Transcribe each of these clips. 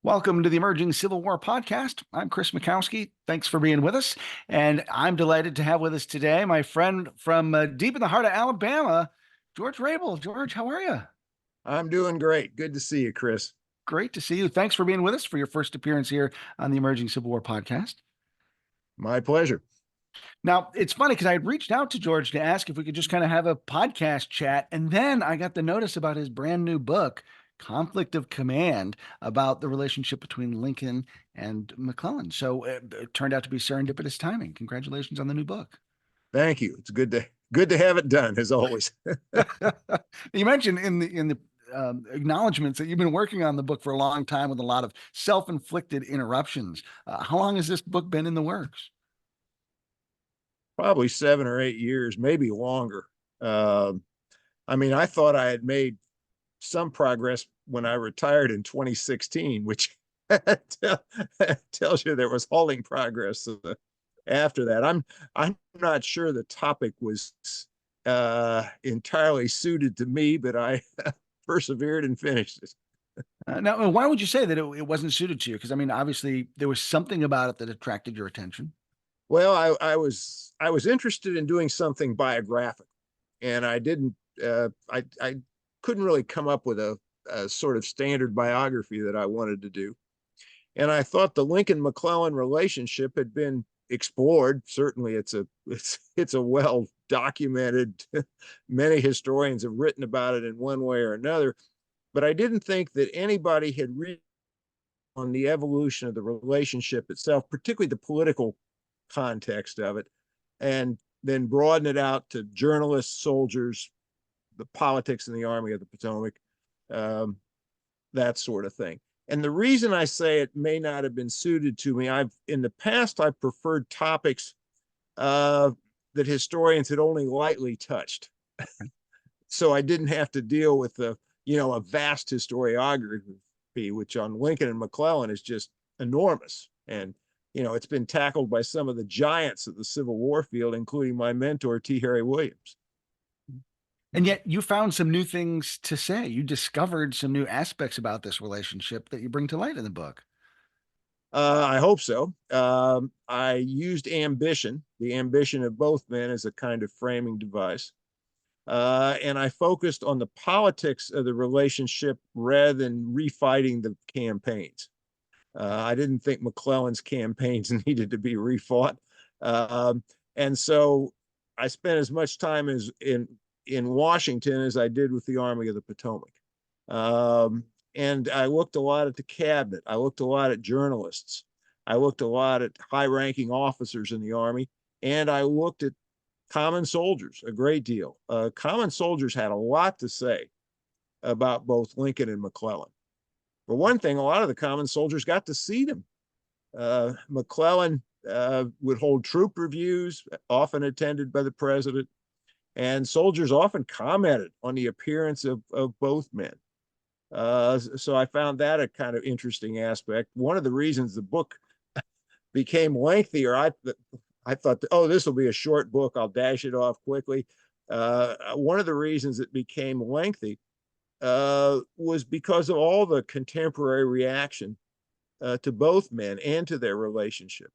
Welcome to the Emerging Civil War podcast. I'm Chris Mikowski. Thanks for being with us. And I'm delighted to have with us today my friend from deep in the heart of Alabama, George Rable. George, how are you? I'm doing great. Good to see you, Chris. Great to see you. Thanks for being with us for your first appearance here on the Emerging Civil War podcast. My pleasure. Now, it's funny because I had reached out to George to ask if we could just kind of have a podcast chat. And then I got the notice about his brand new book, Conflict of Command, about the relationship between Lincoln and McClellan. So it turned out to be serendipitous timing. Congratulations on the new book. Thank you. It's good to have it done, as always. You mentioned in the acknowledgments that you've been working on the book for a long time with a lot of self-inflicted interruptions. How long has this book been in the works? Probably 7 or 8 years, maybe longer. I thought I had made some progress when I retired in 2016, which tells you there was halting progress after that. I'm not sure the topic was entirely suited to me, but I persevered and finished it. Now, why would you say that it wasn't suited to you? Because I mean, obviously, there was something about it that attracted your attention. Well, I was interested in doing something biographic, and I didn't. I couldn't really come up with a sort of standard biography that I wanted to do, and I thought the Lincoln-McClellan relationship had been explored. Certainly, it's a well documented. Many historians have written about it in one way or another, but I didn't think that anybody had read on the evolution of the relationship itself, particularly the political context of it, and then broaden it out to journalists, soldiers, the politics in the Army of the Potomac, that sort of thing. And the reason I say it may not have been suited to me, in the past I've preferred topics that historians had only lightly touched, so I didn't have to deal with a vast historiography, which on Lincoln and McClellan is just enormous. And it's been tackled by some of the giants of the Civil War field, including my mentor, T. Harry Williams. And yet you found some new things to say. You discovered some new aspects about this relationship that you bring to light in the book. I hope so. I used ambition, the ambition of both men, as a kind of framing device. And I focused on the politics of the relationship rather than refighting the campaigns. I didn't think McClellan's campaigns needed to be refought. And so I spent as much time as in Washington as I did with the Army of the Potomac. And I looked a lot at the cabinet. I looked a lot at journalists. I looked a lot at high-ranking officers in the Army. And I looked at common soldiers a great deal. Common soldiers had a lot to say about both Lincoln and McClellan. For one thing, a lot of the common soldiers got to see them. McClellan would hold troop reviews, often attended by the president, and soldiers often commented on the appearance of both men. So I found that a kind of interesting aspect. One of the reasons the book became lengthy, or I thought, oh, this will be a short book, I'll dash it off quickly. One of the reasons it became lengthy was because of all the contemporary reaction to both men and to their relationship.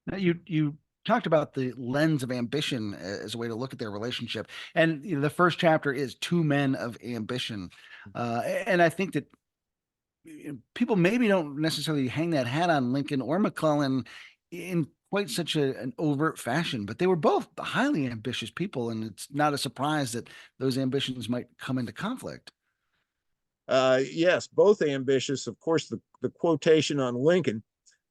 Now, you talked about the lens of ambition as a way to look at their relationship, and the first chapter is Two Men of Ambition, and I think that people maybe don't necessarily hang that hat on Lincoln or McClellan in quite such an overt fashion, but they were both highly ambitious people, and it's not a surprise that those ambitions might come into conflict. Yes, both ambitious. Of course, the quotation on Lincoln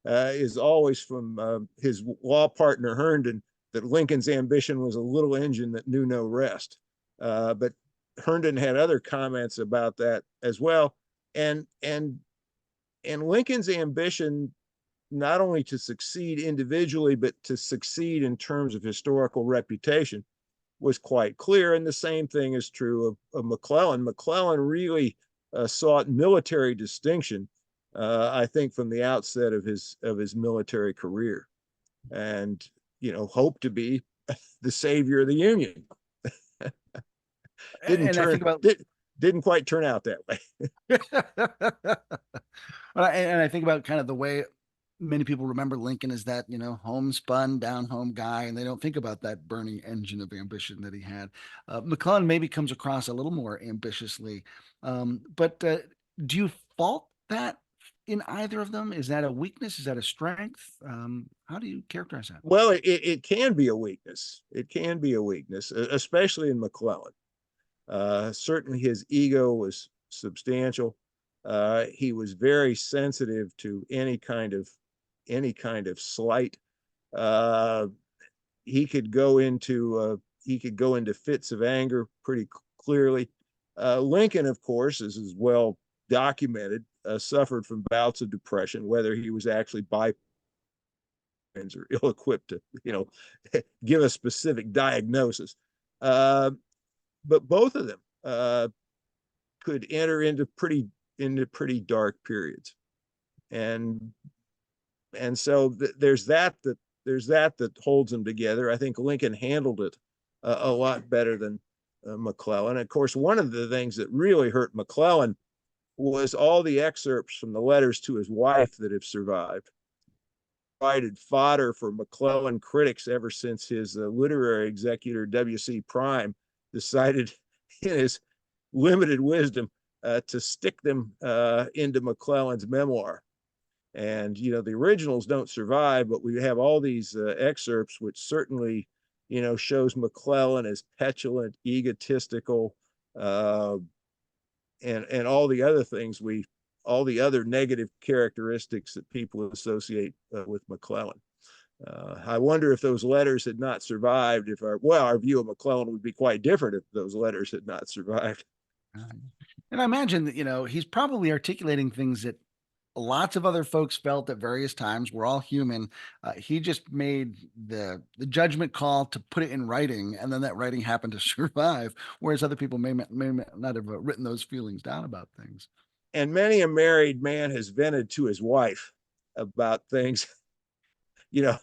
is always from his law partner Herndon, that Lincoln's ambition was a little engine that knew no rest. But Herndon had other comments about that as well. And Lincoln's ambition, not only to succeed individually, but to succeed in terms of historical reputation, was quite clear. And the same thing is true of McClellan. McClellan really sought military distinction, I think, from the outset of his military career, and hoped to be the savior of the Union. And I think about didn't quite turn out that way. And I think about kind of the way many people remember Lincoln as that, homespun, down home guy, and they don't think about that burning engine of ambition that he had. McClellan maybe comes across a little more ambitiously, but do you fault that in either of them? Is that a weakness? Is that a strength? How do you characterize that? Well, it can be a weakness. It can be a weakness, especially in McClellan. Certainly his ego was substantial. He was very sensitive to any kind of slight. Uh, he could go into fits of anger pretty clearly. Lincoln, of course, is well documented, suffered from bouts of depression, whether he was actually bipolar or ill-equipped to, give a specific diagnosis. Uh, but both of them could enter into pretty dark periods, and so there's that holds them together. I think Lincoln handled it a lot better than McClellan. Of course, one of the things that really hurt McClellan was all the excerpts from the letters to his wife that have survived. Provided fodder for McClellan critics ever since his literary executor W.C. Prime decided, in his limited wisdom, to stick them into McClellan's memoir. And the originals don't survive, but we have all these excerpts, which certainly shows McClellan as petulant, egotistical, uh, and all the other negative characteristics that people associate with McClellan. I wonder if those letters had not survived, our view of McClellan would be quite different if those letters had not survived. And I imagine that, he's probably articulating things that lots of other folks felt at various times. We're all human. He just made the judgment call to put it in writing, and then that writing happened to survive, whereas other people may not have written those feelings down about things. And many a married man has vented to his wife about things. you know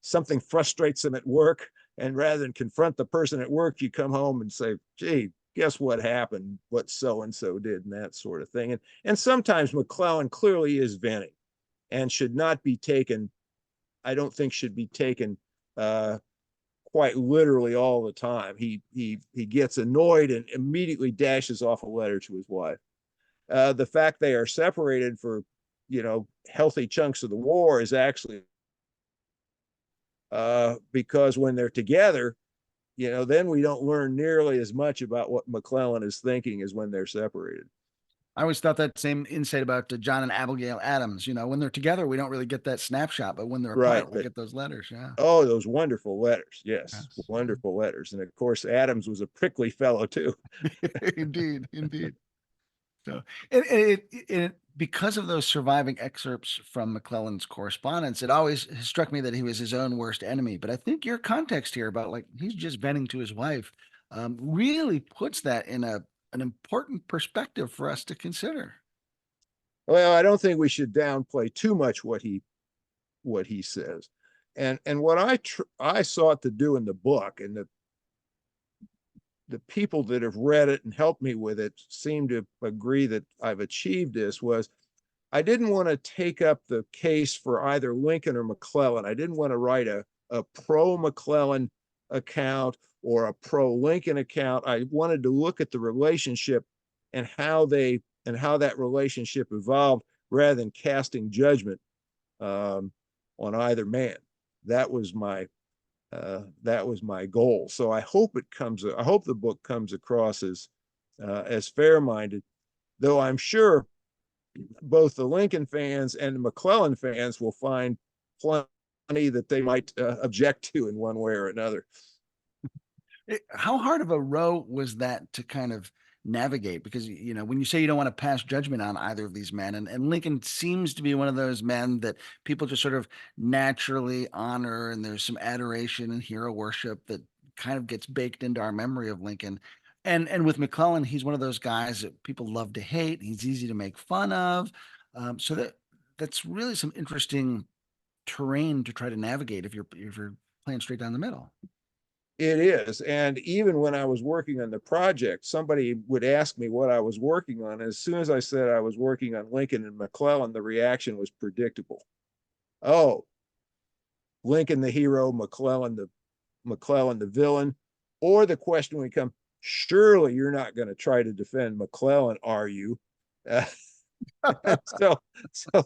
Something frustrates him at work, and rather than confront the person at work, you come home and say, gee, guess what happened, what so and so did, and that sort of thing. And sometimes McClellan clearly is venting, and should not be taken, I don't think should be taken quite literally all the time. He gets annoyed and immediately dashes off a letter to his wife. The fact they are separated for healthy chunks of the war is actually because when they're together, then we don't learn nearly as much about what McClellan is thinking as when they're separated. I always thought that same insight about John and Abigail Adams. When they're together, we don't really get that snapshot, but when they're Right, apart, we but get those letters. Yeah. oh, those wonderful letters. Yes, Yes. wonderful letters. And of course, Adams was a prickly fellow too. Indeed, indeed. So, it because of those surviving excerpts from McClellan's correspondence, it always has struck me that he was his own worst enemy. But I think your context here about like he's just venting to his wife really puts that in an important perspective for us to consider. Well, I don't think we should downplay too much what he says. And what I sought to do in the book, and the people that have read it and helped me with it seem to agree that I've achieved this, was I didn't want to take up the case for either Lincoln or McClellan. I didn't want to write a pro McClellan account or a pro Lincoln account. I wanted to look at the relationship and how that relationship evolved, rather than casting judgment on either man. That was my goal. So I hope the book comes across as fair-minded, though I'm sure both the Lincoln fans and the McClellan fans will find plenty that they might object to in one way or another. How hard of a row was that to kind of navigate? Because, when you say you don't want to pass judgment on either of these men, and Lincoln seems to be one of those men that people just sort of naturally honor, and there's some adoration and hero worship that kind of gets baked into our memory of Lincoln. And with McClellan, he's one of those guys that people love to hate. He's easy to make fun of. So that's really some interesting terrain to try to navigate if you're playing straight down the middle. It is. And even when I was working on the project, somebody would ask me what I was working on. As soon as I said I was working on Lincoln and McClellan, the reaction was predictable. Oh, Lincoln the hero, McClellan the villain. Or the question would come, surely you're not going to try to defend McClellan, are you? Uh, so so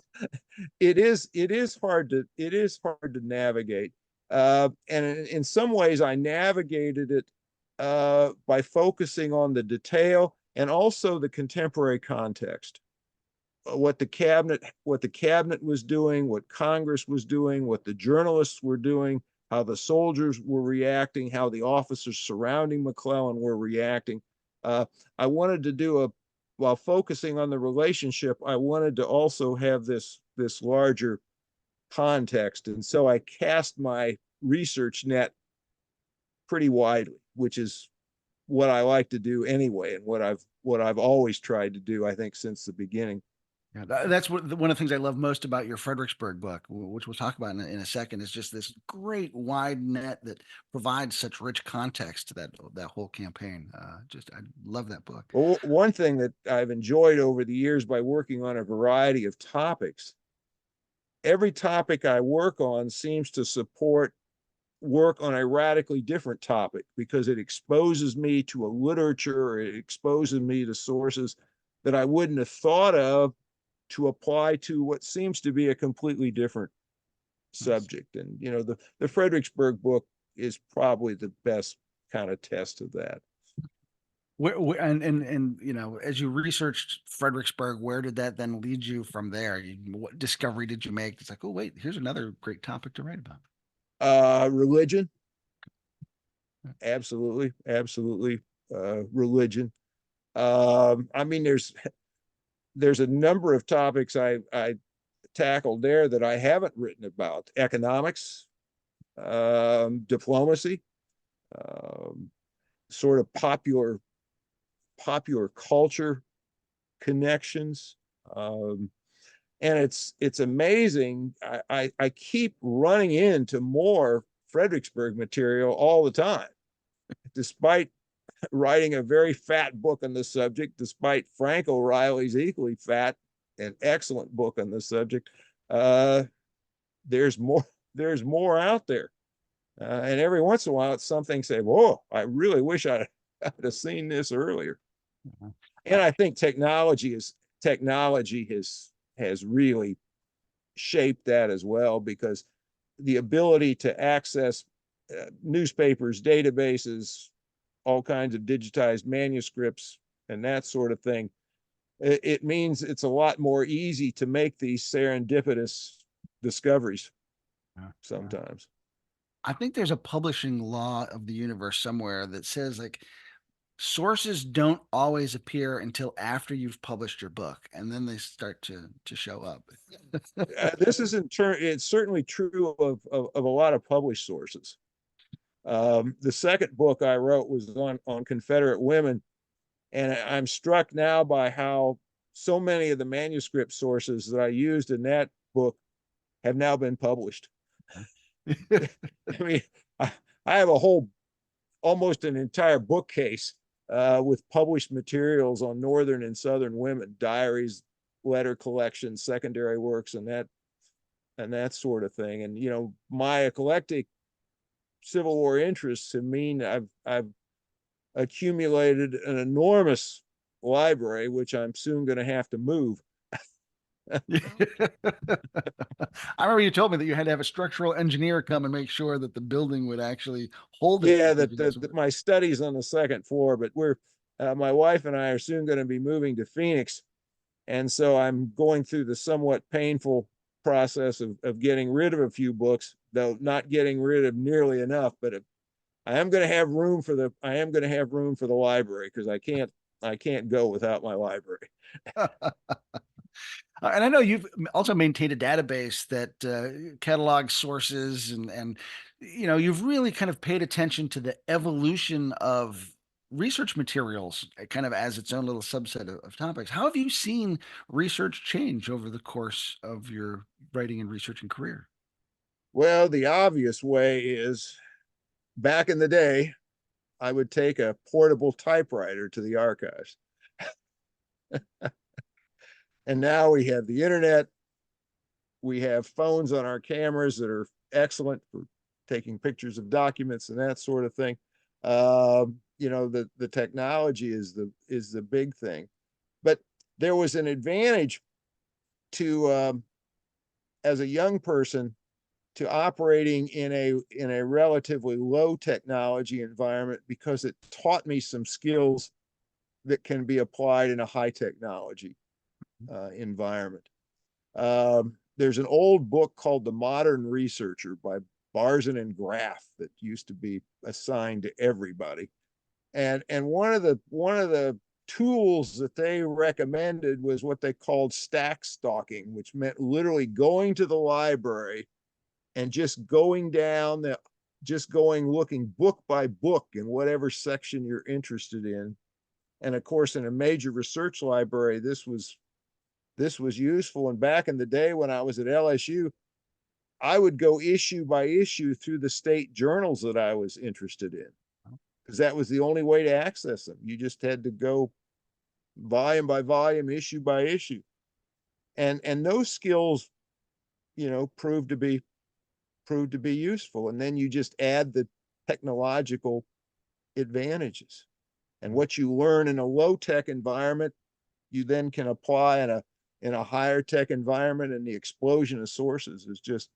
it is hard to navigate. And in some ways, I navigated it by focusing on the detail and also the contemporary context. What the cabinet was doing, what Congress was doing, what the journalists were doing, how the soldiers were reacting, how the officers surrounding McClellan were reacting. Uh, I wanted to do a while focusing on the relationship, I wanted to also have this larger context, and so I cast my research net pretty widely, which is what I like to do anyway, and what I've always tried to do, I think, since the beginning. Yeah, that's one of the things I love most about your Fredericksburg book, which we'll talk about in a second, is just this great wide net that provides such rich context to that whole campaign. Just I love that book. Well, one thing that I've enjoyed over the years by working on a variety of topics, every topic I work on seems to support work on a radically different topic because it exposes me to a literature, or it exposes me to sources that I wouldn't have thought of to apply to what seems to be a completely different Nice. subject. And the Fredericksburg book is probably the best kind of test of that. And as you researched Fredericksburg, where did that then lead you from there? What discovery did you make? It's like, oh wait, here's another great topic to write about. Religion, absolutely, absolutely. Religion. I mean, there's a number of topics I tackled there that I haven't written about: economics, diplomacy, um, sort of popular culture connections. And it's amazing. I keep running into more Fredericksburg material all the time, despite writing a very fat book on the subject, despite Frank O'Reilly's equally fat and excellent book on the subject. Uh, there's more. There's more out there, and every once in a while, it's something say, "Whoa! I really wish I'd have seen this earlier." Mhm. And I think technology has really shaped that as well, because the ability to access newspapers, databases, all kinds of digitized manuscripts, and that sort of thing, it means it's a lot more easy to make these serendipitous discoveries Yeah, yeah. sometimes. I think there's a publishing law of the universe somewhere that says like sources don't always appear until after you've published your book, and then they start to show up. This is it's certainly true of a lot of published sources. The second book I wrote was on Confederate women, and I'm struck now by how so many of the manuscript sources that I used in that book have now been published. I mean, I, I have a whole, almost an entire bookcase with published materials on Northern and Southern women, diaries, letter collections, secondary works, and that sort of thing. And my eclectic Civil War interests have mean I've accumulated an enormous library, which I'm soon going to have to move. I remember you told me that you had to have a structural engineer come and make sure that the building would actually hold it Yeah, because you guys that were. my study's on the second floor, but my wife and I are soon going to be moving to Phoenix, and so I'm going through the somewhat painful process of getting rid of a few books, though not getting rid of nearly enough. But I am going to have room for the library, because I can't go without my library. And I know you've also maintained a database that catalogs sources and you've really kind of paid attention to the evolution of research materials kind of as its own little subset of topics. How have you seen research change over the course of your writing and researching career? Well, the obvious way is back in the day, I would take a portable typewriter to the archives. And now we have the internet. We have phones on our cameras that are excellent for taking pictures of documents and that sort of thing. The technology is the big thing. But there was an advantage to as a young person to operating in a relatively low technology environment, because it taught me some skills that can be applied in a high technology environment. There's an old book called The Modern Researcher by Barzun and Graff that used to be assigned to everybody. And one of the tools that they recommended was what they called stack stalking, which meant literally going to the library and just going looking book by book in whatever section you're interested in. And of course, in a major research library, this was useful. And back in the day when I was at LSU, I would go issue by issue through the state journals that I was interested in, because that was the only way to access them. You just had to go volume by volume, issue by issue. And those skills, proved to be useful. And then you just add the technological advantages. And what you learn in a low tech environment, you then can apply in a higher tech environment, and the explosion of sources is just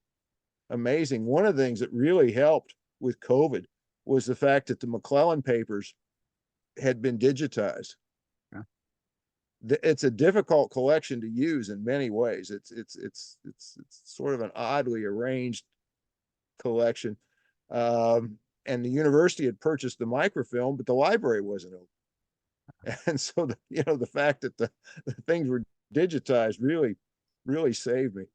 amazing. One of the things that really helped with COVID was the fact that the McClellan papers had been digitized. Yeah. It's a difficult collection to use in many ways. It's sort of an oddly arranged collection. And the university had purchased the microfilm, but the library wasn't open. And so the fact that the things were digitized really saved me.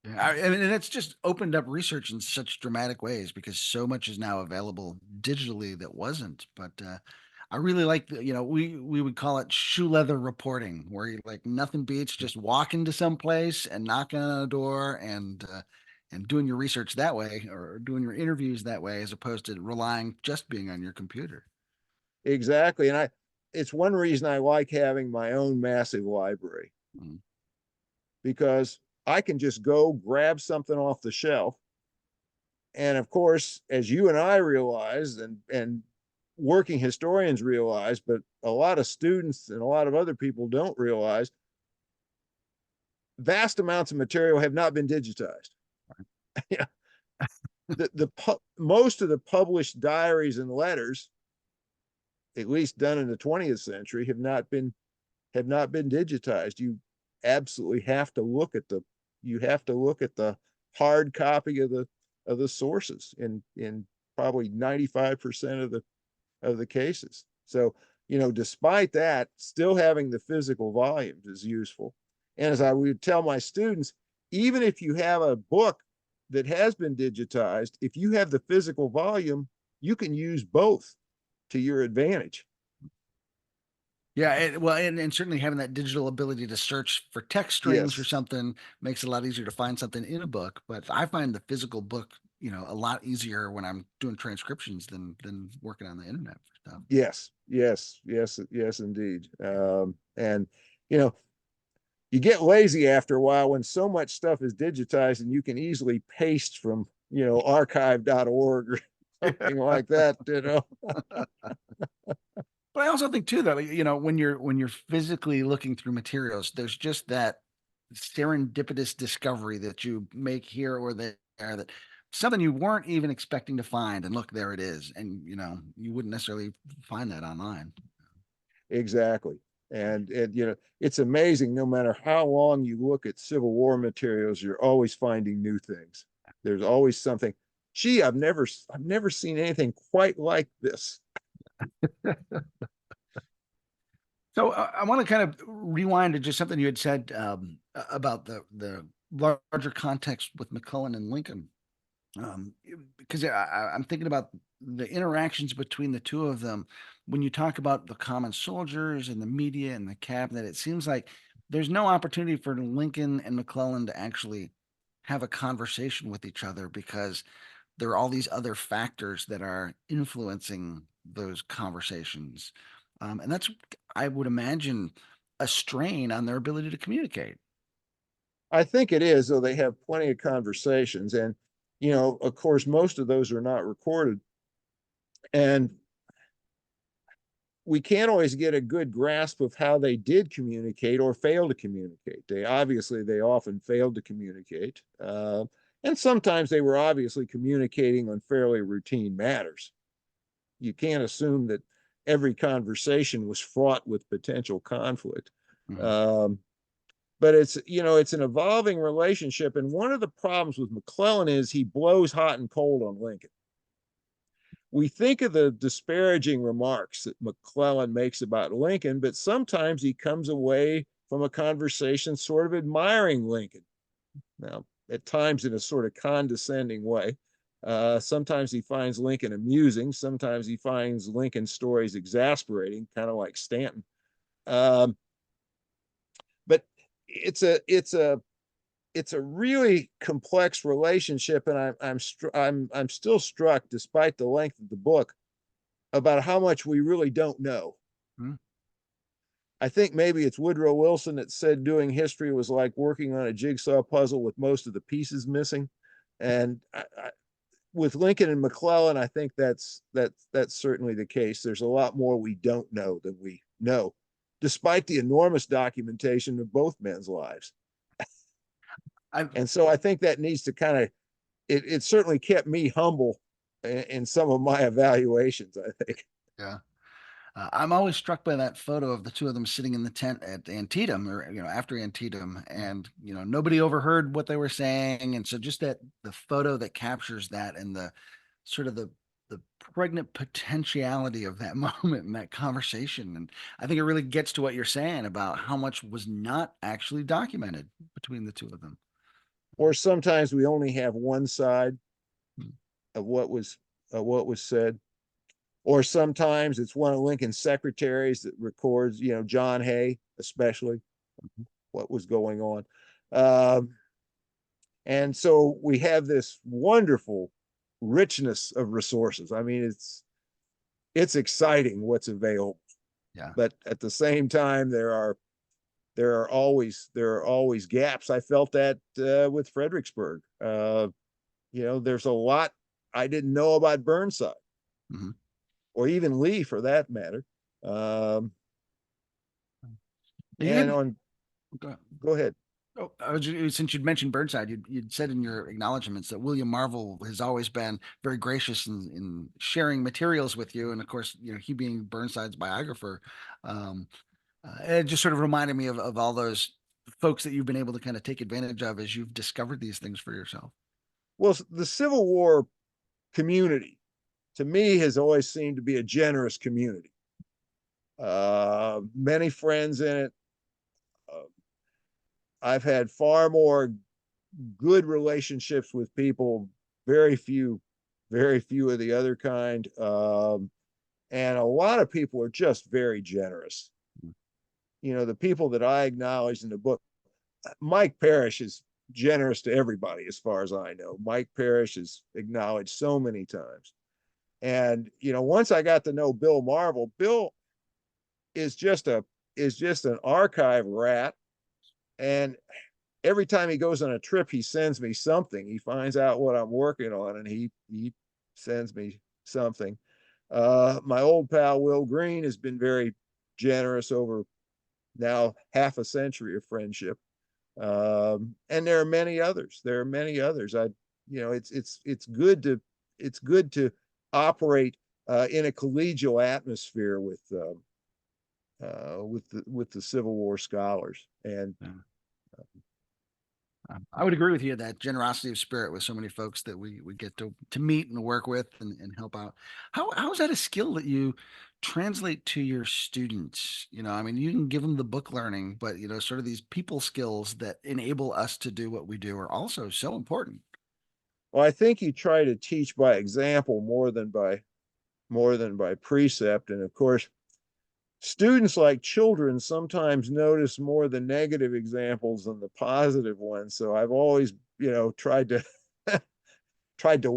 Yeah, and it's just opened up research in such dramatic ways, because so much is now available digitally that wasn't. But I really like we would call it shoe leather reporting, where you like nothing beats just walking to some place and knocking on a door and doing your research that way, or doing your interviews that way, as opposed to relying just being on your computer. Exactly. And it's one reason I like having my own massive library, Mm. because I can just go grab something off the shelf. And of course, as you and I realize, and working historians realize, but a lot of students and a lot of other people don't realize, vast amounts of material have not been digitized. Yeah. Most of the published diaries and letters, at least done in the 20th century, have not been digitized. You absolutely have to look at the hard copy of the sources in probably 95% of the cases. So, despite that, still having the physical volumes is useful. And as I would tell my students, even if you have a book that has been digitized, if you have the physical volume, you can use both to your advantage. Yeah, and certainly having that digital ability to search for text strings or Yes, something makes it a lot easier to find something in a book. But I find the physical book, a lot easier when I'm doing transcriptions than working on the internet for stuff. yes, indeed. And you know, you get lazy after a while when so much stuff is digitized, and you can easily paste from archive.org or something like that. But I also think too that when you're physically looking through materials, there's just that serendipitous discovery that you make here or there, that something you weren't even expecting to find, and look, there it is, and you wouldn't necessarily find that online. Exactly. And it's amazing, no matter how long you look at Civil War materials, you're always finding new things. There's always something. Gee, I've never seen anything quite like this. So I want to kind of rewind to just something you had said about the larger context with McClellan and Lincoln, um, because I'm thinking about the interactions between the two of them. When you talk about the common soldiers and the media and the cabinet, it seems like there's no opportunity for Lincoln and McClellan to actually have a conversation with each other, because there are all these other factors that are influencing those conversations. And that's, I would imagine, a strain on their ability to communicate. I think it is, though they have plenty of conversations. And, of course, most of those are not recorded. And we can't always get a good grasp of how they did communicate or fail to communicate. They often failed to communicate. And sometimes they were obviously communicating on fairly routine matters. You can't assume that every conversation was fraught with potential conflict. Mhm. Um, but it's an evolving relationship. And one of the problems with McClellan is he blows hot and cold on Lincoln. We think of the disparaging remarks that McClellan makes about Lincoln, but sometimes he comes away from a conversation sort of admiring Lincoln. Now, at times in a sort of condescending way. Sometimes he finds Lincoln amusing. Sometimes he finds Lincoln's stories exasperating, kind of like Stanton. Um, but it's a really complex relationship, and I'm still struck, despite the length of the book, about how much we really don't know. Mhm. I think maybe it's Woodrow Wilson that said doing history was like working on a jigsaw puzzle with most of the pieces missing. And with Lincoln and McClellan, I think that's certainly the case. There's a lot more we don't know than we know, despite the enormous documentation of both men's lives. I And so I think that needs to kind of it certainly kept me humble in some of my evaluations, I think. Yeah. I'm always struck by that photo of the two of them sitting in the tent at Antietam, or after Antietam, and nobody overheard what they were saying, and so just that the photo that captures that, and the sort of the pregnant potentiality of that moment and that conversation, and I think it really gets to what you're saying about how much was not actually documented between the two of them. Or sometimes we only have one side Mm. of what was said. Or sometimes it's one of Lincoln's secretaries that records, John Hay, especially, what was going on. Um, and so we have this wonderful richness of resources. I mean, it's exciting what's available, Yeah. but at the same time, there are always gaps. I felt that with Fredericksburg. There's a lot I didn't know about Burnside, Hmm. or even Lee for that matter. Um, You and had on, go go ahead. Oh, since you'd mentioned Burnside, you'd said in your acknowledgments that William Marvel has always been very gracious in sharing materials with you, and of course, he being Burnside's biographer, um, it just sort of reminded me of all those folks that you've been able to kind of take advantage of as you've discovered these things for yourself. Well, the Civil War community to me has always seemed to be a generous community. Many friends in it. Uh, I've had far more good relationships with people, very few, very few of the other kind. And a lot of people are just very generous. The people that I acknowledge in the book, Mike Parrish is generous to everybody, as far as I know. Mike Parrish is acknowledged so many times. And once I got to know Bill Marvel, Bill is just an archive rat. And every time he goes on a trip, he sends me something. He finds out what I'm working on, and he sends me something. My old pal Will Green has been very generous over now half a century of friendship. And there are many others. There are many others. It's good to operate in a collegial atmosphere with the Civil War scholars. And Yeah. I would agree with you that generosity of spirit with so many folks that we get to meet and work with and help out. How is that a skill that you translate to your students? I mean, you can give them the book learning, but sort of these people skills that enable us to do what we do are also so important. well, I think you try to teach by example more than by precept. And of course, students, like children, sometimes notice more the negative examples than the positive ones. So I've always, tried to tried to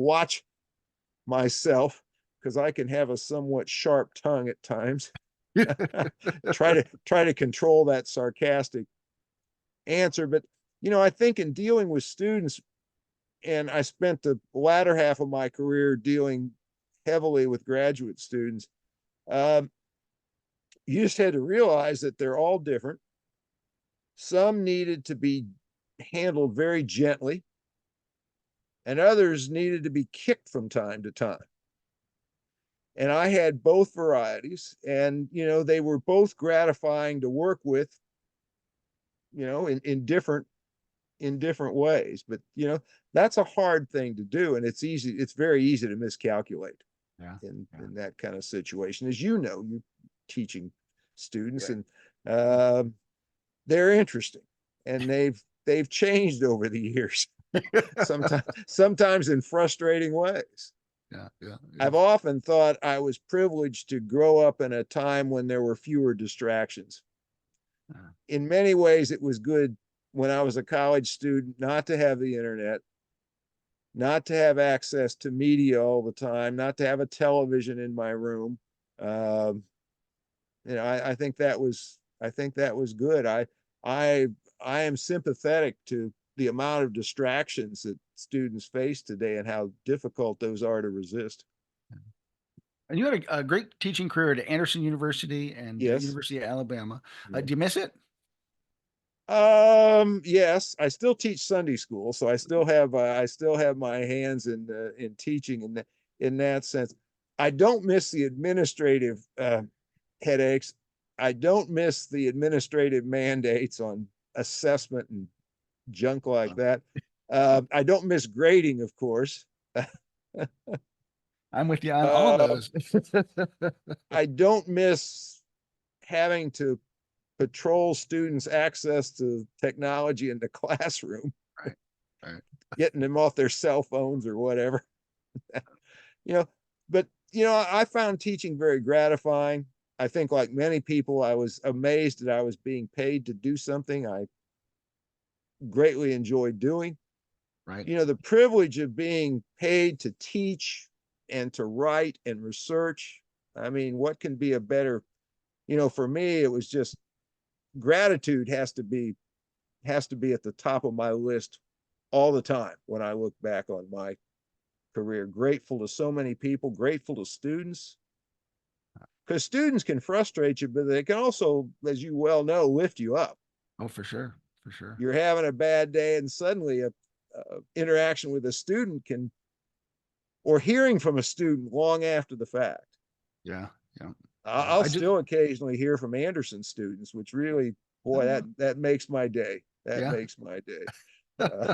myself because I can have a somewhat sharp tongue at times. Try to control that sarcastic answer. But I think in dealing with students, and I spent the latter half of my career dealing heavily with graduate students, um, you just had to realize that they're all different. Some needed to be handled very gently, and others needed to be kicked from time to time. And I had both varieties, and they were both gratifying to work with, in different ways. But that's a hard thing to do, and it's very easy to miscalculate Yeah. in that kind of situation, as you teaching students. Right. And they're interesting, and they've changed over the years, sometimes in frustrating ways. Yeah. Yeah. Yeah. I've often thought I was privileged to grow up in a time when there were fewer distractions. In many ways, it was good when I was a college student not to have the internet, not to have access to media all the time, not to have a television in my room. Um, I think that was good. I I am sympathetic to the amount of distractions that students face today and how difficult those are to resist. And you had a great teaching career at Anderson University and Yes. University of Alabama. Yeah. Do you miss it? Yes, I still teach Sunday school, so I still have my hands in teaching in that sense. I don't miss the administrative headaches. I don't miss the administrative mandates on assessment and junk like that. I don't miss grading, of course. I'm with you on all of Uh, those. I don't miss having to patrol students' access to technology in the classroom, Right. Right. getting them off their cell phones or whatever. you know, but I found teaching very gratifying. I think, like many people, I was amazed that I was being paid to do something I greatly enjoyed doing. Right. The privilege of being paid to teach and to write and research. I mean, what can be a better, for me, it was just gratitude has to be at the top of my list all the time when I look back on my career. Grateful to so many people, grateful to students, because students can frustrate you, but they can also, as you well know, lift you up. Oh, for sure. For sure. You're having a bad day, and suddenly a interaction with a student or hearing from a student long after the fact. Yeah. Yeah. Yeah. I'll I just, still occasionally hear from Anderson students, which really, boy, that makes my day. That yeah. makes my day. Uh,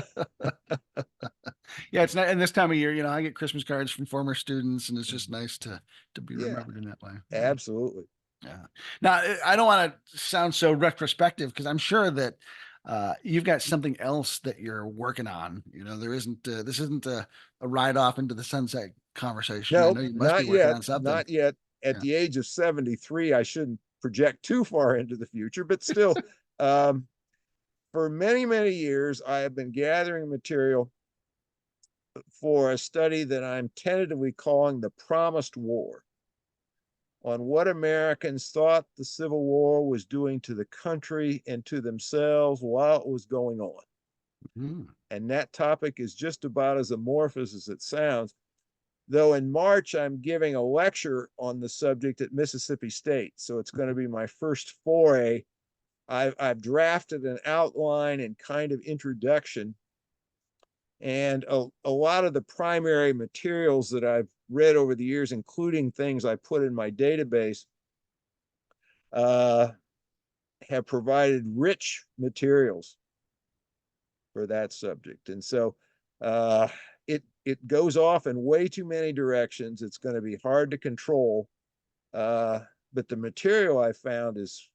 Yeah. It's not, and this time of year, I get Christmas cards from former students, and it's just nice to be yeah, remembered in that way. Yeah. absolutely. Yeah. Now, I don't want to sound so retrospective because I'm sure that you've got something else that you're working on. There isn't this isn't a ride off into the sunset conversation. I No, know you must be not working yet. on something. Not yet. At Yeah. the age of 73, I shouldn't project too far into the future, but still, um, for many, many years, I have been gathering material for a study that I'm tentatively calling The Promised War, on what Americans thought the Civil War was doing to the country and to themselves while it was going on. Mhm. And that topic is just about as amorphous as it sounds. Though in March, I'm giving a lecture on the subject at Mississippi State. So it's going to be my first foray. I've drafted an outline and kind of introduction. And a lot of the primary materials that I've read over the years, including things I put in my database, uh, have provided rich materials for that subject. And so uh, it goes off in way too many directions. It's going to be hard to control. But the material I found is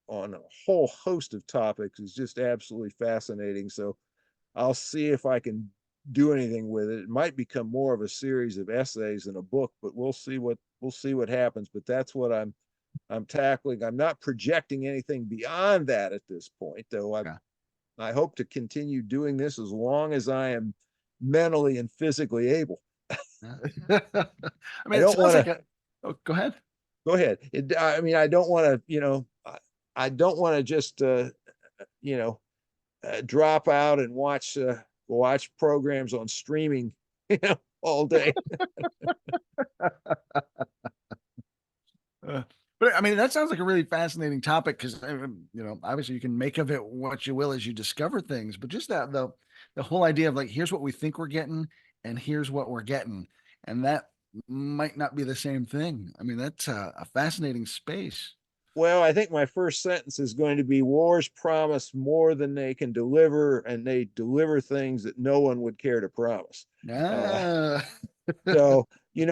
on a whole host of topics is just absolutely fascinating. So I'll see if I can do anything with it. It might become more of a series of essays than a book, but we'll see what happens. But that's what I'm tackling. I'm not projecting anything beyond that at this point, though. Yeah. I hope to continue doing this as long as I am mentally and physically able. I I mean, it don't sounds want like to a. Oh, go ahead. go ahead. I mean, I don't want to, I don't want to just, you know, drop out and watch programs on streaming, all day. Uh, but I mean, that sounds like a really fascinating topic because obviously you can make of it what you will as you discover things. But just that the whole idea of like, here's what we think we're getting, and here's what we're getting, and that might not be the same thing. I mean, that's a fascinating space. Well, I think my first sentence is going to be wars promise more than they can deliver, and they deliver things that no one would care to promise. Uh, Ah, so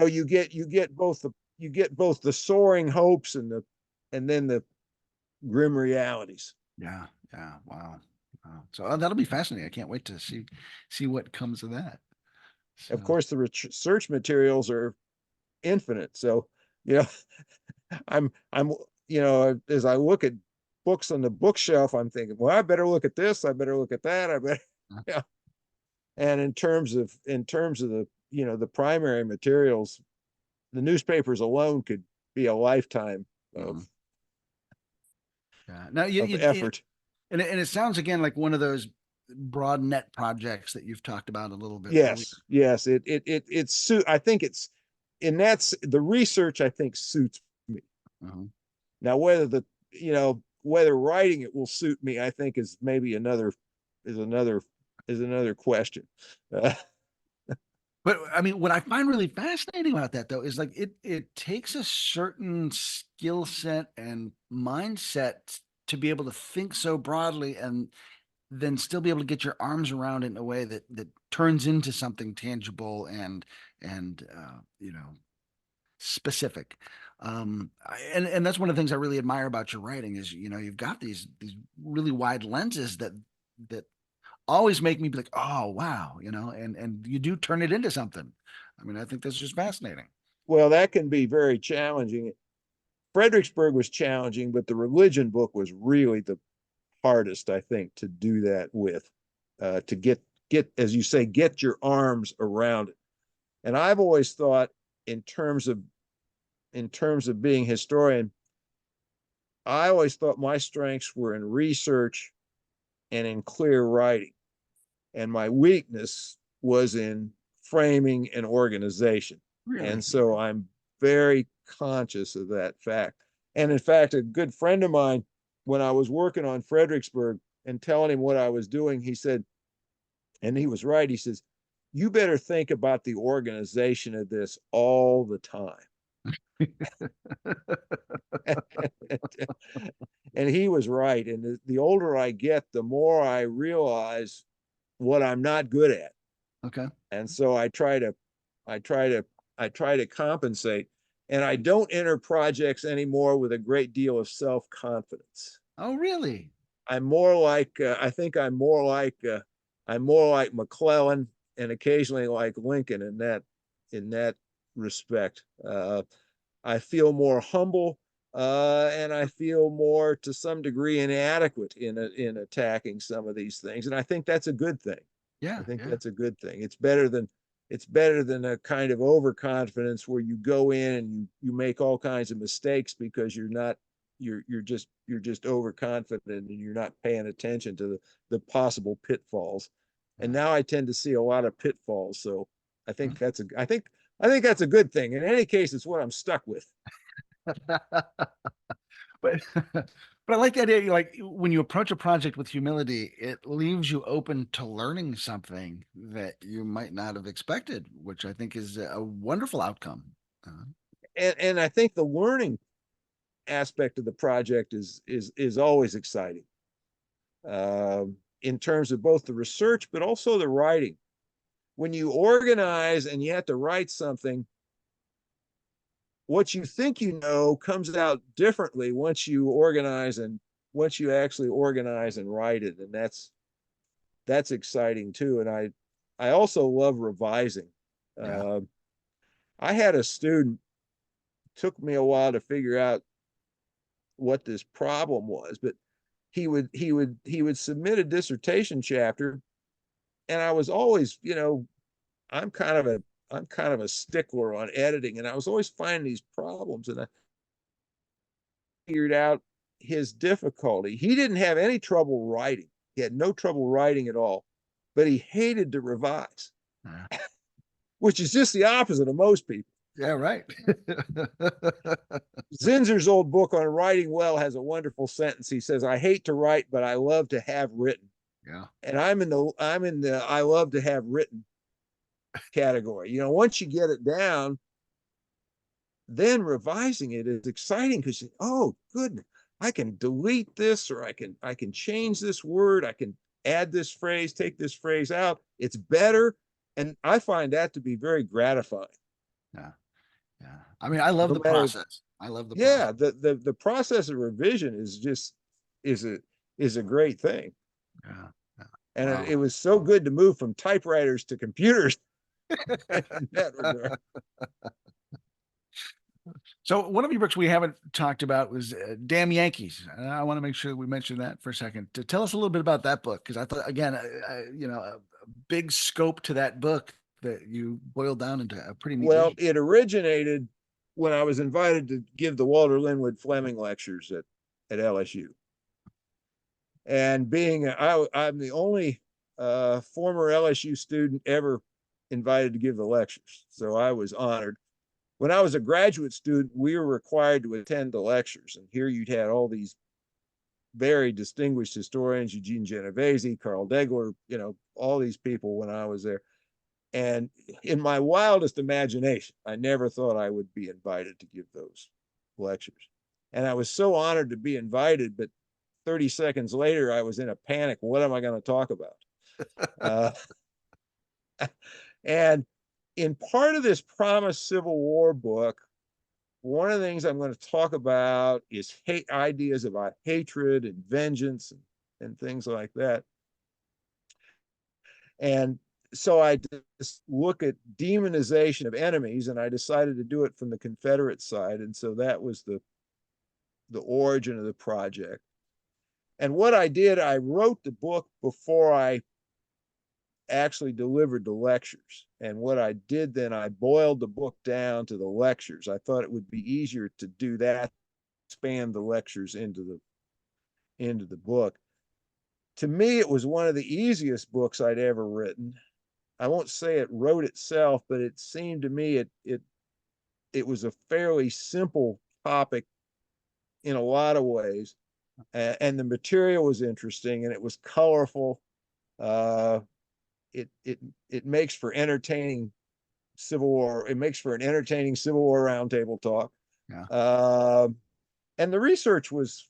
you get both the soaring hopes and then the grim realities. yeah, yeah, wow, wow. So that'll be fascinating. I can't wait to see what comes of that. Of So course, the research materials are infinite. So, you know, I'm as I look at books on the bookshelf, I'm thinking, well, I better look at this, I better look at that, I better, yeah. And in terms of the the primary materials, the newspapers alone could be a lifetime mhm. Yeah. Now of effort. and it sounds again like one of those broad net projects that you've talked about a little bit earlier. Yes, yes, I think it's and that's the research I think suits me. Uh-huh. Now whether writing it will suit me, I think is maybe is another another question. uh, But I mean, what I find really fascinating about that though is like it takes a certain skill set and mindset to be able to think so broadly and then still be able to get your arms around it in a way that turns into something tangible and specific. And that's one of the things I really admire about your writing is you've got these really wide lenses that always make me be like, oh wow, and you do turn it into something. I mean, I think that's just fascinating. well, that can be very challenging. Fredericksburg was challenging, but the religion book was really the hardest, I think, to do that with, to get as you say, get your arms around it. And I've always thought in terms of being historian, I always thought my strengths were in research and in clear writing, and my weakness was in framing and organization. And Really? so I'm very conscious of that fact. And in fact, a good friend of mine, when I was working on Fredericksburg and telling him what I was doing, he said, and he was right, he says, you better think about the organization of this all the time. And he was right. And the older I get, the more I realize what I'm not good at. Okay. And so I try to, I try to compensate. And I don't enter projects anymore with a great deal of self confidence. Oh, really? I'm more like, I think I'm more like McClellan and occasionally like Lincoln in that respect. I feel more humble, and I feel more, to some degree, inadequate in attacking some of these things, and I think that's a good thing. I Yeah, think yeah. that's a good thing. It's better than a kind of overconfidence where you go in and you make all kinds of mistakes because you're not you're just overconfident and you're not paying attention to the possible pitfalls. And Yeah. now I tend to see a lot of pitfalls, so Hmm. I think that's a good thing. In any case, it's what I'm stuck with. But but I like the idea, like when you approach a project with humility, it leaves you open to learning something that you might not have expected, which I think is a wonderful outcome. And I think the learning aspect of the project is always exciting, in terms of both the research but also the writing. When you organize and you have to write something, what you think you know comes out differently once you actually organize and write it, and that's exciting too. And I also love revising. Yeah. uh, I had a student, took me a while to figure out what this problem was, but he would submit a dissertation chapter, and I was always, I'm kind of I'm kind of a stickler on editing, and I was always finding these problems, and I figured out his difficulty. He didn't have any trouble writing. He had no trouble writing at all, but he hated to revise, Yeah, which is just the opposite of most people. yeah, right. Zinzer's old book on writing well has a wonderful sentence. He says, "I hate to write, but I love to have written." Yeah. And I'm in the I love to have written category. Once you get it down, then revising it is exciting because, oh goodness, I can delete this, or I can change this word, I can add this phrase, take this phrase out. It's better, and I find that to be very gratifying. Yeah. Yeah. I mean, I love No the matter, process. I love the process. yeah, the process of revision is a great thing, Yeah. Yeah. and it, Wow. it was so good to move from typewriters to computers in that regard. So one of your books we haven't talked about was Damn Yankees. I want to make sure that we mention that for a second. To tell us a little bit about that book, because I thought, again, a big scope to that book that you boiled down into a pretty neat Well, vision. it originated when I was invited to give the Walter Linwood Fleming lectures at LSU. And I'm the only former LSU student ever invited to give the lectures. So I was honored. When I was a graduate student, we were required to attend the lectures. And here you'd had all these very distinguished historians, Eugene Genovese, Carl Degler, all these people when I was there. And in my wildest imagination, I never thought I would be invited to give those lectures. And I was so honored to be invited, but 30 seconds later, I was in a panic. What am I going to talk about? Uh, and in part of this Promised Civil War book, one of the things I'm going to talk about is ideas about hatred and vengeance and things like that. And so I just look at demonization of enemies, and I decided to do it from the Confederate side. And so that was the origin of the project. And what I did, I wrote the book before I actually delivered the lectures. And what I did then, I boiled the book down to the lectures. I thought it would be easier to do that, expand the lectures into the book. To me, it was one of the easiest books I'd ever written. I won't say it wrote itself, but it seemed to me it was a fairly simple topic in a lot of ways, and the material was interesting and it was colorful. Uh, it makes for entertaining Civil War. It makes for an entertaining Civil War roundtable talk. Yeah. Uh, and the research was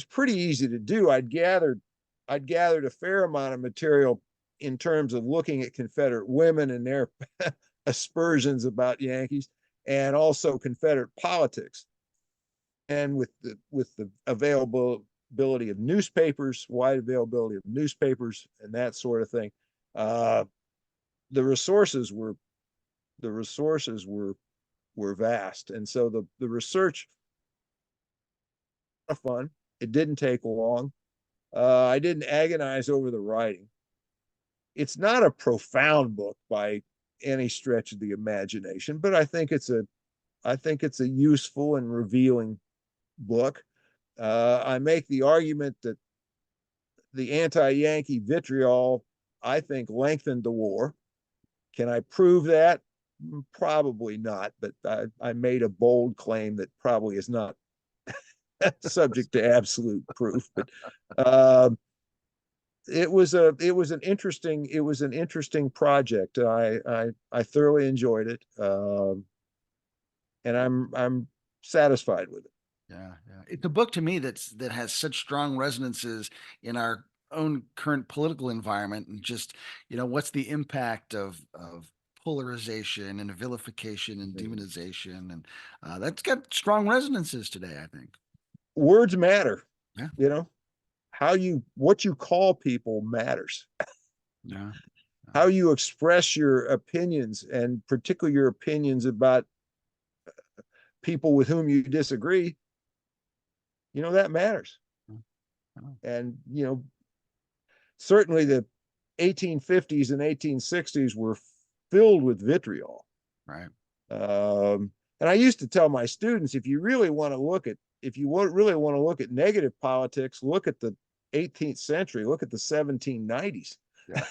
pretty easy to do. I'd gathered a fair amount of material in terms of looking at Confederate women and their aspersions about Yankees, and also Confederate politics. And with the availability of newspapers, wide availability of newspapers, and that sort of thing, uh, the resources were the resources were vast, and so the research was fun. It didn't take long. I didn't agonize over the writing. It's not a profound book by any stretch of the imagination, but I think it's a useful and revealing book. I make the argument that the anti-Yankee vitriol, I think, lengthened the war. Can I prove that? Probably not, but I made a bold claim that probably is not subject to absolute proof. But it was an interesting project. I thoroughly enjoyed it, and I'm satisfied with it. Yeah, yeah. It's a book to me that has such strong resonances in our own current political environment, and just, what's the impact of polarization and vilification and demonization, and that's got strong resonances today, I think. Words matter. Yeah, You know what you call people matters. yeah, How you express your opinions, and particularly your opinions about people with whom you disagree, that matters. yeah, yeah. And certainly the 1850s and 1860s were filled with vitriol. Right. And I used to tell my students, if you really want to look at, really want to look at negative politics, look at the 18th century, look at the 1790s. Yeah.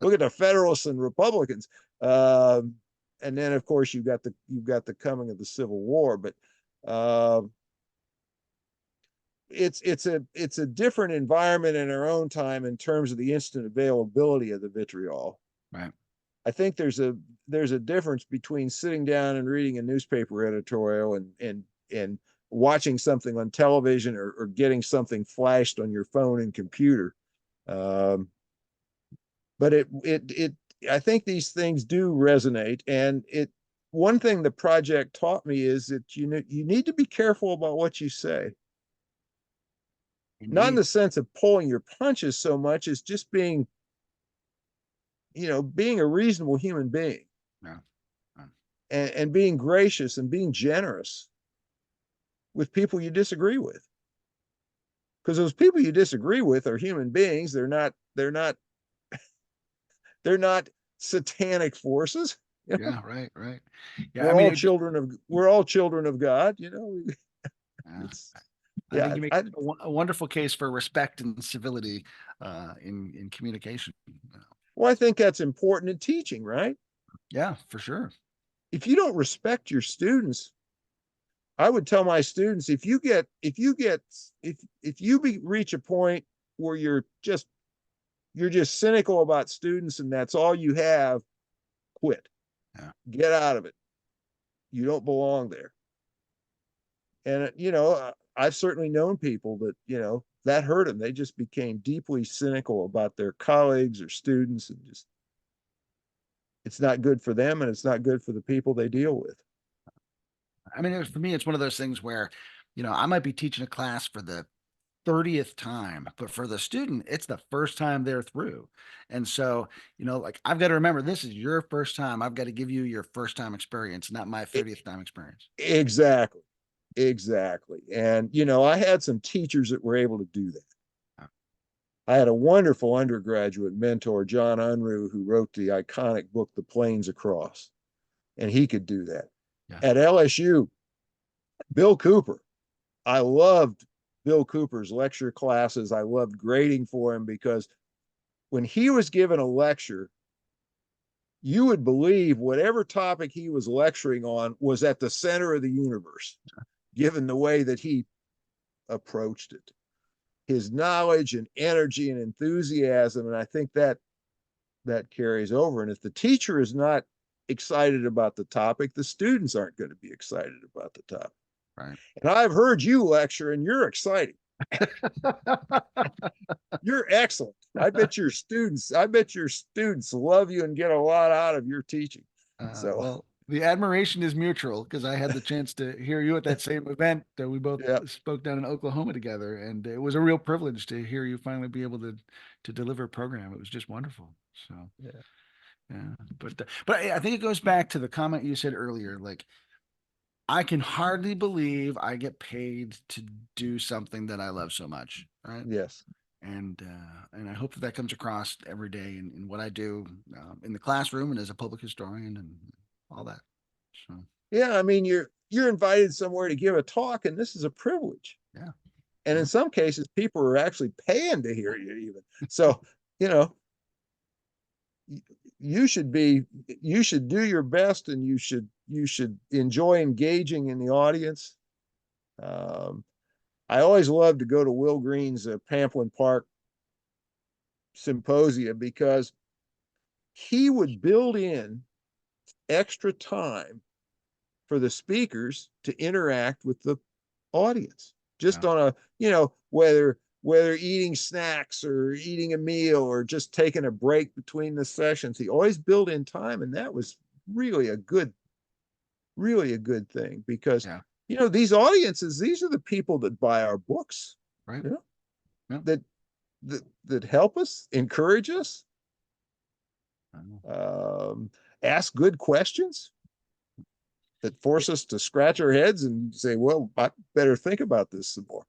Look at the Federalists and Republicans. And then of course you've got the coming of the Civil War, but it's a different environment in our own time in terms of the instant availability of the vitriol. Right. I think there's a difference between sitting down and reading a newspaper editorial and watching something on television or getting something flashed on your phone and computer. But I think these things do resonate, and one thing the project taught me is that you need to be careful about what you say. Not in Indeed. the sense of pulling your punches so much as just being a reasonable human being. Yeah. And being gracious and being generous with people you disagree with. Because those people you disagree with are human beings. They're not satanic forces. Yeah. Right. Right. Yeah. We're all children of God, Yeah. It's I think yeah, you make a wonderful case for respect and civility in communication. well, I think that's important in teaching, right? Yeah, for sure. If you don't respect your students, I would tell my students, if you reach a point where you're just cynical about students and that's all you have, quit. Yeah. Get out of it. You don't belong there. And I've certainly known people that that hurt them. They just became deeply cynical about their colleagues or students, and just it's not good for them, and it's not good for the people they deal with. I mean, for me, it's one of those things where, I might be teaching a class for the 30th time, but for the student, it's the first time they're through. And so, like I've got to remember this is your first time. I've got to give you your first time experience, not my 30th time experience. Exactly. And I had some teachers that were able to do that. I had a wonderful undergraduate mentor, John Unruh, who wrote the iconic book The Plains Across, and he could do that. Yeah. At LSU, Bill Cooper, I loved Bill Cooper's lecture classes. I loved grading for him because when he was given a lecture, you would believe whatever topic he was lecturing on was at the center of the universe, given the way that he approached it. His knowledge and energy and enthusiasm, and I think that carries over. And if the teacher is not excited about the topic, the students aren't going to be excited about the topic. Right. And I've heard you lecture, and you're exciting. You're excellent. I bet your students love you and get a lot out of your teaching. Well, the admiration is mutual because I had the chance to hear you at that same event that we both spoke down in Oklahoma together, and it was a real privilege to hear you finally be able to deliver a program. It was just wonderful. So yeah, but I think it goes back to the comment you said earlier, like I can hardly believe I get paid to do something that I love so much, right? Yes. And I hope that comes across every day in what I do in the classroom and as a public historian and all that. So yeah, I mean you're invited somewhere to give a talk, and this is a privilege. Yeah. And in some cases, people are actually paying to hear you even. So you should do your best, and you should enjoy engaging in the audience. I always love to go to Will Green's Pamplin Park symposia because he would build in extra time for the speakers to interact with the audience, just on a whether eating snacks or eating a meal or just taking a break between the sessions. He always built in time, and that was really a good thing because these audiences, these are the people that buy our books, right? That help us, encourage us, ask good questions, that force us to scratch our heads and say, well, I better think about this some more.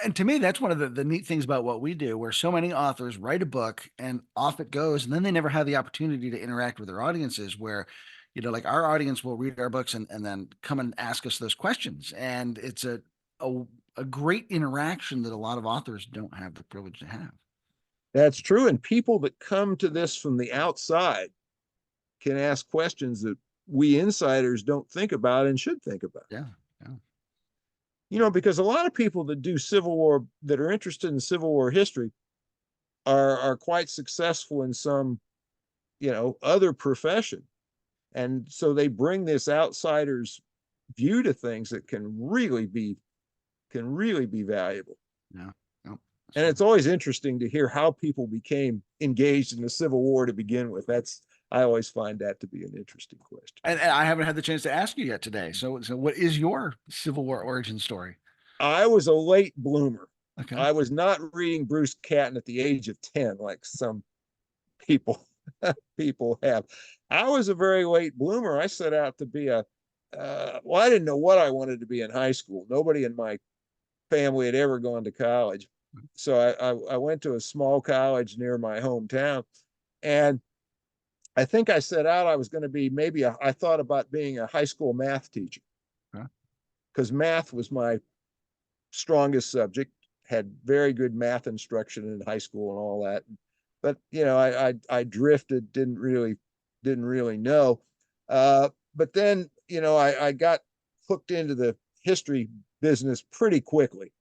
And to me, that's one of the neat things about what we do, where so many authors write a book and off it goes, and then they never have the opportunity to interact with their audiences. Where, like our audience will read our books and then come and ask us those questions, and it's a a great interaction that a lot of authors don't have the privilege to have. That's true. And people that come to this from the outside can ask questions that we insiders don't think about and should think about. Yeah, yeah, Because a lot of people that do Civil War, that are interested in Civil War history, are quite successful in some, other profession. And so they bring this outsider's view to things that can really be valuable. yeah, yeah. And So, it's always interesting to hear how people became engaged in the Civil War to begin with. I always find that to be an interesting question. and I haven't had the chance to ask you yet today. So what is your Civil War origin story? I was a late bloomer. Okay. I was not reading Bruce Catton at the age of 10, like some people people have. I was a very late bloomer. I set out to be well, I didn't know what I wanted to be in high school. Nobody in my family had ever gone to college. So I went to a small college near my hometown. And I think I set out, I was going to be I thought about being a high school math teacher Okay. because math was my strongest subject, had very good math instruction in high school and all that. But I drifted, didn't really know. But then I got hooked into the history business pretty quickly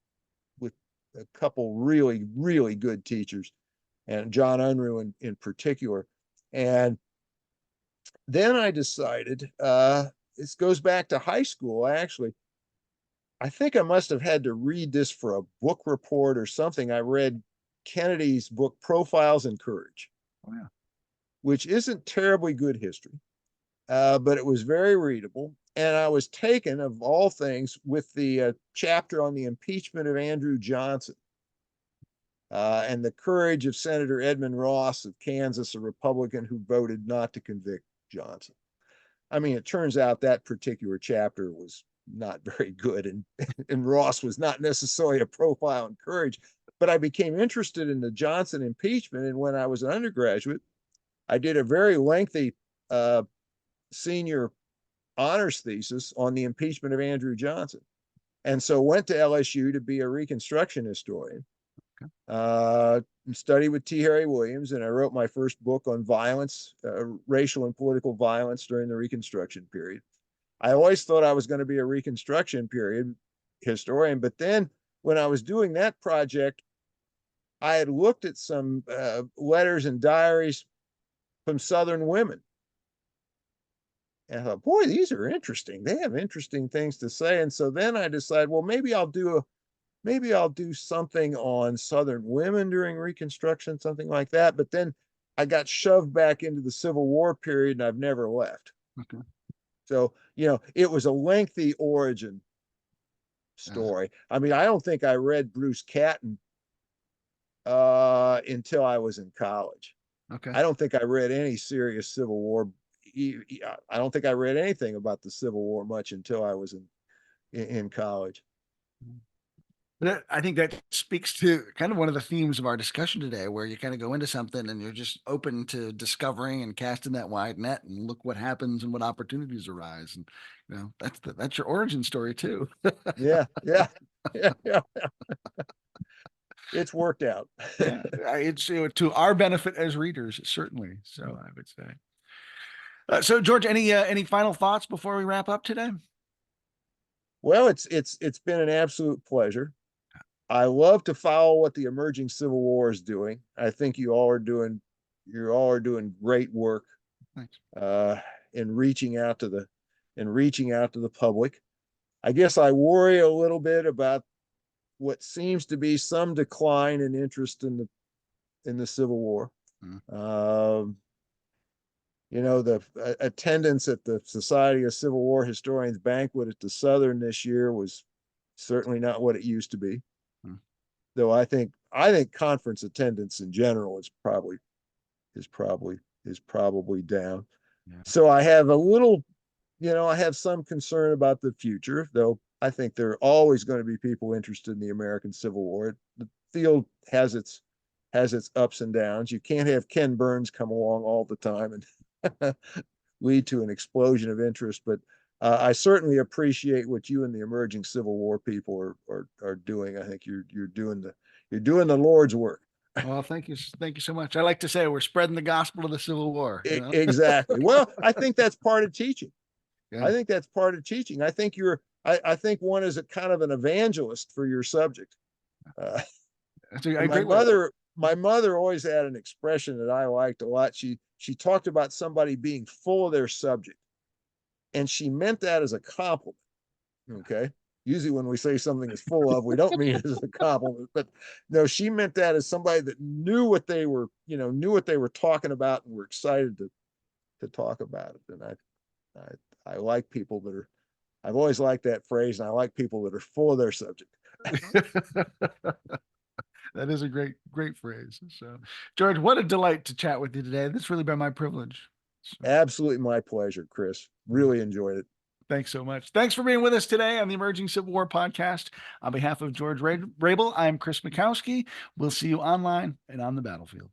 with a couple really really good teachers, and John Unruh in particular. And then I decided, this goes back to high school. I think I must have had to read this for a book report or something. I read Kennedy's book, Profiles in Courage, Oh yeah. which isn't terribly good history, but it was very readable. And I was taken, of all things, with the chapter on the impeachment of Andrew Johnson, and the courage of Senator Edmund Ross of Kansas, a Republican who voted not to convict Johnson. I mean, it turns out that particular chapter was not very good, and Ross was not necessarily a profile in courage. But I became interested in the Johnson impeachment, and when I was an undergraduate, I did a very lengthy senior honors thesis on the impeachment of Andrew Johnson, and so went to LSU to be a Reconstruction historian. Studied with T. Harry Williams, and I wrote my first book on violence, racial and political violence during the Reconstruction period. I always thought I was going to be a Reconstruction period historian, but then when I was doing that project, I had looked at some letters and diaries from Southern women. And I thought, boy, these are interesting. They have interesting things to say. And so then I decided, well, maybe I'll do something on Southern women during Reconstruction, something like that. But then I got shoved back into the Civil War period, and I've never left. Okay. So, it was a lengthy origin story. I mean, I don't think I read Bruce Catton until I was in college. Okay. I don't think I read any serious Civil War. I don't think I read anything about the Civil War much until I was in college. But I think that speaks to kind of one of the themes of our discussion today, where you kind of go into something and you're just open to discovering and casting that wide net and look what happens and what opportunities arise. And that's your origin story too. Yeah, yeah, yeah, yeah. It's worked out. Yeah, it's to our benefit as readers, certainly. So I would say. So George, any final thoughts before we wrap up today? Well, it's been an absolute pleasure. I love to follow what the emerging Civil War is doing. I think you all are doing great work Thanks. in reaching out to the public. I guess I worry a little bit about what seems to be some decline in interest in the Civil War. Mm. The attendance at the Society of Civil War Historians banquet at the Southern this year was certainly not what it used to be. Mm. Though I think conference attendance in general is probably down. Yeah. So I have a little, I have some concern about the future, though I think there are always going to be people interested in the American Civil War. The field has its ups and downs. You can't have Ken Burns come along all the time and lead to an explosion of interest. But I certainly appreciate what you and the emerging Civil War people are doing. I think you're doing the Lord's work. Well, thank you so much. I like to say we're spreading the gospel of the Civil War. You know? Exactly. Well, I think that's part of teaching. Yeah, I think that's part of teaching. I think I think one is a kind of an evangelist for your subject. Uh, that's a and great way. my mother always had an expression that I liked a lot. She talked about somebody being full of their subject, and she meant that as a compliment. Okay. Usually when we say something is full of, we don't mean it as a compliment, but no, she meant that as somebody that knew what they were, knew what they were talking about and were excited to talk about it. And I like people that are, I've always liked that phrase, and I like people that are full of their subject. That is a great phrase. So, George, what a delight to chat with you today. This really been my privilege. So, Absolutely my pleasure, Chris. Really enjoyed it. thanks so much. Thanks for being with us today on the Emerging Civil War podcast. On behalf of George Rable, I'm Chris Mikowski. We'll see you online and on the battlefield.